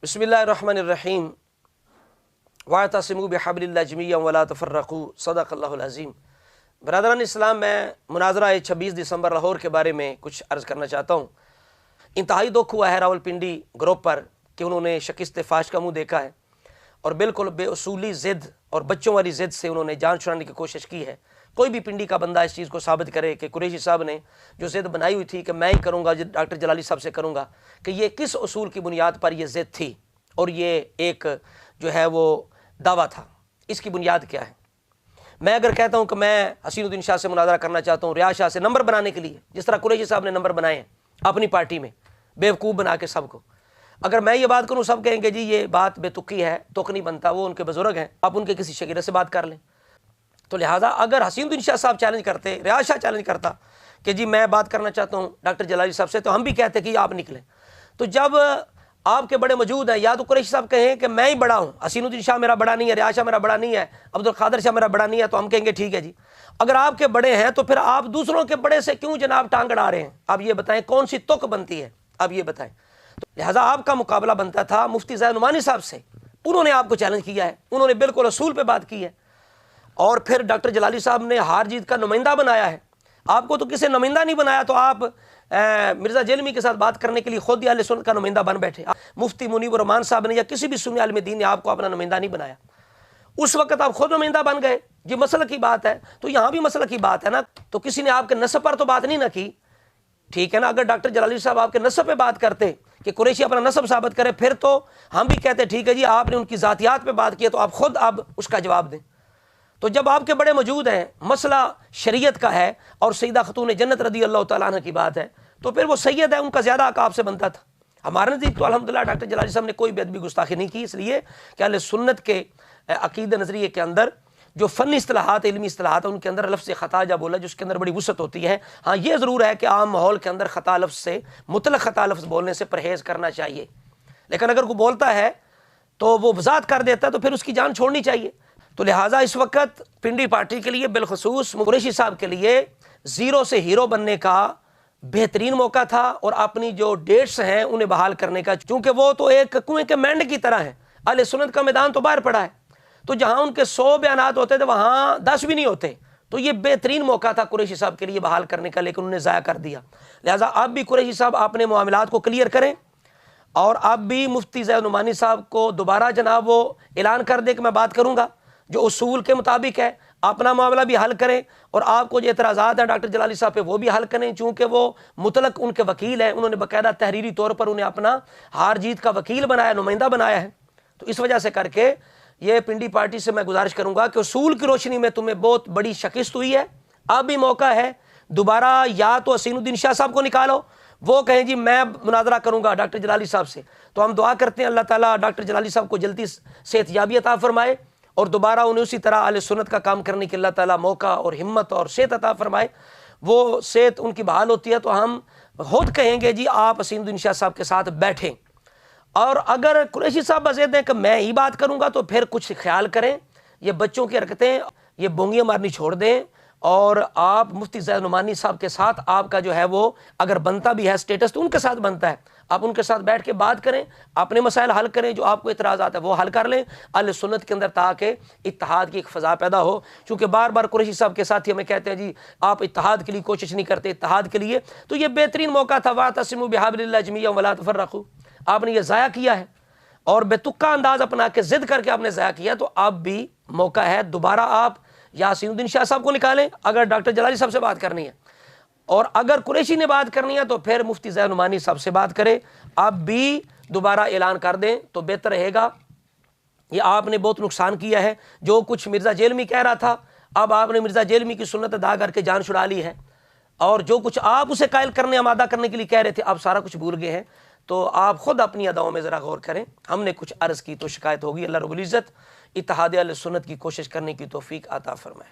बिस्मिल्लाहिर्रहमानिर्रहीम वातसिमू बिहब्लिल्लाहि जमीअन वला तफर्रकू सदक़ल्लाहुल अज़ीम। बरादरान इस्लाम, मैं मुनाज़रा 26 दिसंबर लाहौर के बारे में कुछ अर्ज़ करना चाहता हूँ। इंतहाई दुख हुआ है रावलपिंडी ग्रुप पर कि उन्होंने शिकस्त फाश का मुँह देखा है और बिल्कुल बेअसूली ज़िद और बच्चों वाली ज़िद से उन्होंने जान छुड़ाने की कोशिश की है। कोई भी पिंडी का बंदा इस चीज़ को साबित करे कि कुरैशी साहब ने जो ज़िद बनाई हुई थी कि मैं ही करूँगा, डॉक्टर जलाली साहब से करूँगा, कि ये किस उसूल की बुनियाद पर यह ज़िद थी और ये एक जो है वो दावा था, इसकी बुनियाद क्या है। मैं अगर कहता हूँ कि मैं हसीनुद्दीन शाह से मुनाज़रा करना चाहता हूँ रियाज शाह से नंबर बनाने के लिए, जिस तरह कुरैशी साहब ने नंबर बनाए हैं अपनी पार्टी में बेवकूफ़ बना के सबको, अगर मैं ये बात करूँ सब कहेंगे जी ये बात बेतुकी है, तुक नहीं बनता, वो उनके बुजुर्ग हैं, आप उनके किसी शकीर से बात कर लें। तो लिहाजा अगर हसीनुद्दीन शाह साहब चैलेंज करते, रियाज शाह चैलेंज करता कि जी मैं बात करना चाहता हूँ डॉक्टर जलाली साहब से, तो हम भी कहते कि आप निकलें। तो जब आपके बड़े मौजूद हैं, या तो कुरैशी साहब कहें कि मैं ही बड़ा हूँ, हसीनुद्दीन शाह मेरा बड़ा नहीं है, रियाज शाह मेरा बड़ा नहीं है, अब्दुल कादिर शाह मेरा बड़ा नहीं है, तो हम कहेंगे ठीक है जी। अगर आपके बड़े हैं तो फिर आप दूसरों के बड़े से क्यों जनाब टांग अड़ा रहे हैं? आप ये बताएं कौन सी तुक बनती है, आप ये बताएं। तो लिहाजा आपका मुकाबला बनता था मुफ्ती ज़ैद नुमानी साहब से, उन्होंने आपको चैलेंज किया है, उन्होंने बिल्कुल असूल पे बात की है। और फिर डॉक्टर जलाली साहब ने हार जीत का नुमाइंदा बनाया है, आपको तो किसी नुमाइंदा नहीं बनाया, तो आप मिर्ज़ा जेलमी के साथ बात करने के लिए खुद अहले सुन्नत का नुमाइंदा बन बैठे। मुफ्ती मुनीब रहमान साहब ने या किसी भी सुन्नी आलिम दीन ने आपको अपना नुमाइंदा नहीं बनाया, उस वक्त आप खुद नुमाइंदा बन गए। ये मसला की बात है, तो यहाँ भी मसला की बात है ना। तो किसी ने आपके नस्ब पर तो बात नहीं ना की, ठीक है ना। अगर डॉक्टर जलाली साहब आपके नस्ब पे बात करते कि कुरैशी अपना नस्ब साबित करे, फिर तो हम भी कहते ठीक है जी, आपने उनकी ज़ातियात पे बात की, तो आप खुद अब उसका जवाब दें। तो जब आपके बड़े मौजूद हैं, मसला शरीयत का है और सईदा खतून जन्नत रदी अल्लाह तआला अन्हा की बात है, तो फिर वो सैयद है, उनका ज़्यादा हक़ आपसे बनता था। हमारे नज़दीक तो अल्हम्दुलिल्लाह डॉक्टर जलाली साहब ने कोई बेअदबी गुस्ताखी नहीं की, इसलिए कि अहले सुन्नत के अक़ीदा नज़रिए के अंदर जो फ़नी इस्तिलाहात, इल्मी इस्तिलाहात, उनके अंदर लफ्ज़ ख़ता जब बोला जिसके अंदर बड़ी वुसअत होती है। हाँ, ये ज़रूर है कि आम माहौल के अंदर ख़ता लफ्ज़ से, मुतलक़ ख़ता लफ्ज़ बोलने से परहेज़ करना चाहिए, लेकिन अगर कोई बोलता है तो वो वज़ाहत कर देता है तो फिर उसकी जान छोड़नी चाहिए। तो लिहाजा इस वक्त पिंडी पार्टी के लिए, बिलखसूस कुरैशी साहब के लिए ज़ीरो से हीरो बनने का बेहतरीन मौका था और अपनी जो डेट्स हैं उन्हें बहाल करने का, चूँकि वो तो एक कुएं के मेंढक की तरह है। अहले सुन्नत का मैदान तो बाहर पड़ा है, तो जहाँ उनके 100 बयानात होते थे वहाँ 10 भी नहीं होते। तो ये बेहतरीन मौका था कुरैशी साहब के लिए बहाल करने का, लेकिन उन्होंने ज़ाया कर दिया। लिहाजा अब भी कुरैशी साहब अपने मामलात को क्लियर करें और अब भी मुफ्ती ज़ैद नुमानी साहब को दोबारा जनाब वो ऐलान कर दे कि मैं बात करूँगा जो उसूल के मुताबिक है, अपना मामला भी हल करें और आपको जो एतराज़ात हैं डॉक्टर जलाली साहब पे वो भी हल करें, चूँकि वो मुतलक उनके वकील हैं, उन्होंने बाकायदा तहरीरी तौर पर उन्हें अपना हार जीत का वकील बनाया, नुमाइंदा बनाया है। तो इस वजह से करके ये पिंडी पार्टी से मैं गुजारिश करूँगा कि उसूल की रोशनी में तुम्हें बहुत बड़ी शिकस्त हुई है, अब भी मौका है दोबारा, या तो हसीनुद्दीन शाह साहब को निकालो, वो कहें जी मैं मुनाज़रा करूँगा डॉक्टर जलाली साहब से, तो हम दुआ करते हैं अल्लाह ताला डॉक्टर जलाली साहब को जल्दी सेहतयाबी अता फरमाए और दोबारा उन्हें उसी तरह अहले सुन्नत का काम करने के अल्लाह ताला मौका और हिम्मत और सेहत अता फरमाए। वो सेहत उनकी बहाल होती है तो हम खुद कहेंगे जी आप हसीनुद्दीन शाह साहब के साथ बैठें। और अगर कुरैशी साहब बज़ेद हैं कि मैं ही बात करूँगा, तो फिर कुछ ख्याल करें, ये बच्चों की हरकतें, ये बोंगियाँ मारनी छोड़ दें और आप मुफ्ती ज़ैद नुमानी साहब के साथ आपका जो है वो अगर बनता भी है स्टेटस तो उनके साथ बनता है, आप उनके साथ बैठ के बात करें, अपने मसाइल हल करें, जो आपको इतराज़ात है वो हल कर लें अहले सुन्नत के अंदर, ताकि इत्तेहाद की एक फ़ज़ा पैदा हो। चूँकि बार बार कुरैशी साहब के साथ ही हमें कहते हैं जी आप इत्तेहाद के लिए कोशिश नहीं करते, इत्तेहाद के लिए, तो ये बेहतरीन मौका था। वातसिमू बिहब्लिल्लाहि जमीअन वला तफर्रकू, आपने ये ज़ाया किया है और बेतुक्का अंदाज अपना के ज़िद करके आपने ज़ाया किया, तो अब भी मौका है दोबारा आप या हसीनुद्दीन शाह साहब को निकालें अगर डॉक्टर जलाली साहब से बात करनी है, और अगर कुरैशी ने बात करनी है तो फिर मुफ्ती ज़ैद नुमानी साहब से बात करें। अब भी दोबारा ऐलान कर दें तो बेहतर रहेगा। ये आपने बहुत नुकसान किया है, जो कुछ मिर्ज़ा जेलमी कह रहा था अब आपने मिर्ज़ा जेलमी की सुन्नत अदा करके जान छुड़ा ली है, और जो कुछ आप उसे कायल करने, आमादा करने के लिए कह रहे थे, आप सारा कुछ भूल गए हैं। तो आप खुद अपनी अदाओं में ज़रा गौर करें। हमने कुछ अर्ज़ की तो शिकायत होगी। अल्लाह रब्बुल इज़्ज़त इत्तेहाद अहले सुन्नत की कोशिश करने की तौफीक अता फरमाए।